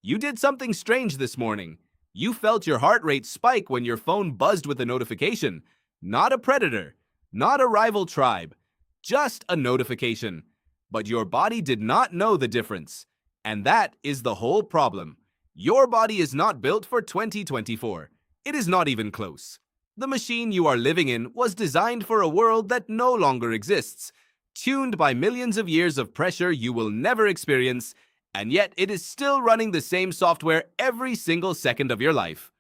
You did something strange this morning. You felt your heart rate spike when your phone buzzed with a notification. Not a predator, not a rival tribe, just a notification. But your body did not know the difference. And that is the whole problem. Your body is not built for 2024. It is not even close. The machine you are living in was designed for a world that no longer exists, tuned by millions of years of pressure you will never experience, and yet it is still running the same software every single second of your life.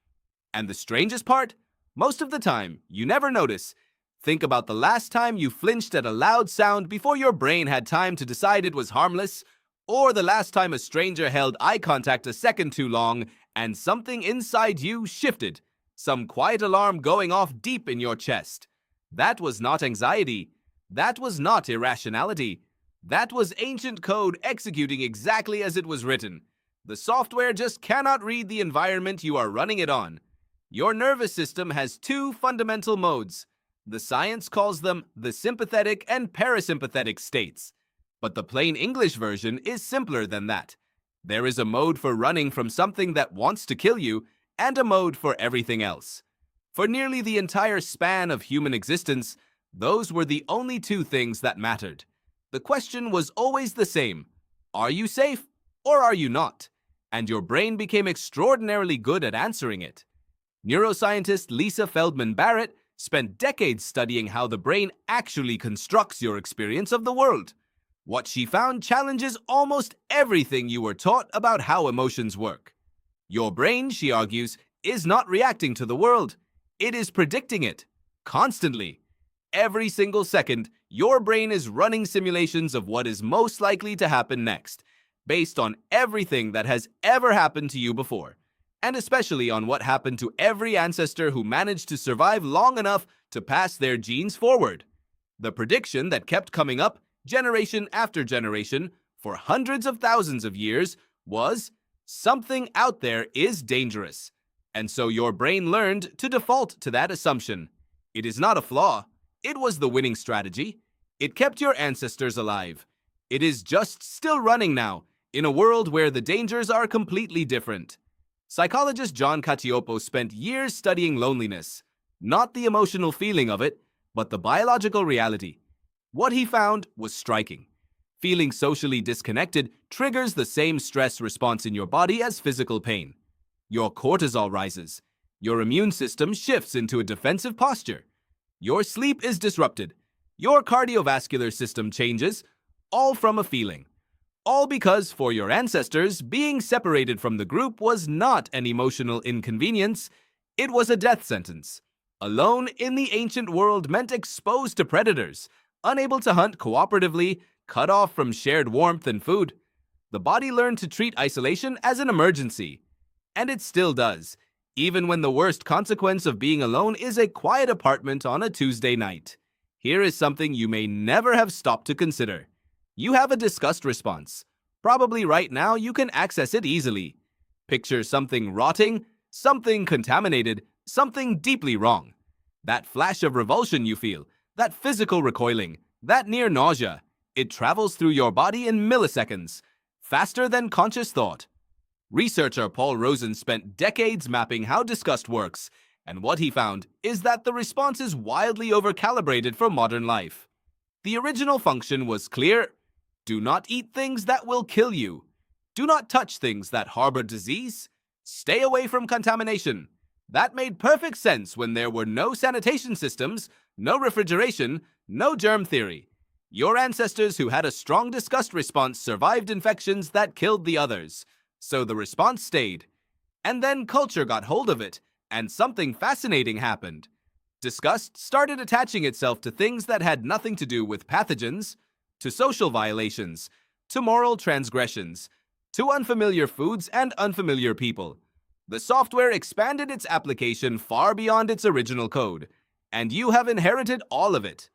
And the strangest part? Most of the time, you never notice. Think about the last time you flinched at a loud sound before your brain had time to decide it was harmless, or the last time a stranger held eye contact a second too long and something inside you shifted. Some quiet alarm going off deep in your chest. That was not anxiety. That was not irrationality. That was ancient code executing exactly as it was written. The software just cannot read the environment you are running it on. Your nervous system has two fundamental modes. The science calls them the sympathetic and parasympathetic states. But the plain English version is simpler than that. There is a mode for running from something that wants to kill you, and a mode for everything else. For nearly the entire span of human existence, those were the only two things that mattered. The question was always the same. Are you safe or are you not? And your brain became extraordinarily good at answering it. Neuroscientist Lisa Feldman Barrett spent decades studying how the brain actually constructs your experience of the world. What she found challenges almost everything you were taught about how emotions work. Your brain, she argues, is not reacting to the world. It is predicting it, constantly. Every single second, your brain is running simulations of what is most likely to happen next, based on everything that has ever happened to you before, and especially on what happened to every ancestor who managed to survive long enough to pass their genes forward. The prediction that kept coming up, generation after generation, for hundreds of thousands of years, was something out there is dangerous. And so your brain learned to default to that assumption. It is not a flaw. It was the winning strategy. It kept your ancestors alive. It is just still running now, in a world where the dangers are completely different. Psychologist John Cacioppo spent years studying loneliness. Not the emotional feeling of it, but the biological reality. What he found was striking. Feeling socially disconnected triggers the same stress response in your body as physical pain. Your cortisol rises. Your immune system shifts into a defensive posture. Your sleep is disrupted. Your cardiovascular system changes, all from a feeling. All because, for your ancestors, being separated from the group was not an emotional inconvenience, it was a death sentence. Alone in the ancient world meant exposed to predators, unable to hunt cooperatively, cut off from shared warmth and food. The body learned to treat isolation as an emergency. And it still does, even when the worst consequence of being alone is a quiet apartment on a Tuesday night. Here is something you may never have stopped to consider. You have a disgust response. Probably right now you can access it easily. Picture something rotting, something contaminated, something deeply wrong. That flash of revulsion you feel, that physical recoiling, that near nausea, it travels through your body in milliseconds, faster than conscious thought. Researcher Paul Rozin spent decades mapping how disgust works, and what he found is that the response is wildly overcalibrated for modern life. The original function was clear: do not eat things that will kill you. Do not touch things that harbor disease. Stay away from contamination. That made perfect sense when there were no sanitation systems, no refrigeration, no germ theory. Your ancestors who had a strong disgust response survived infections that killed the others. So the response stayed. And then culture got hold of it, and something fascinating happened. Disgust started attaching itself to things that had nothing to do with pathogens, to social violations, to moral transgressions, to unfamiliar foods and unfamiliar people. The software expanded its application far beyond its original code, and you have inherited all of it.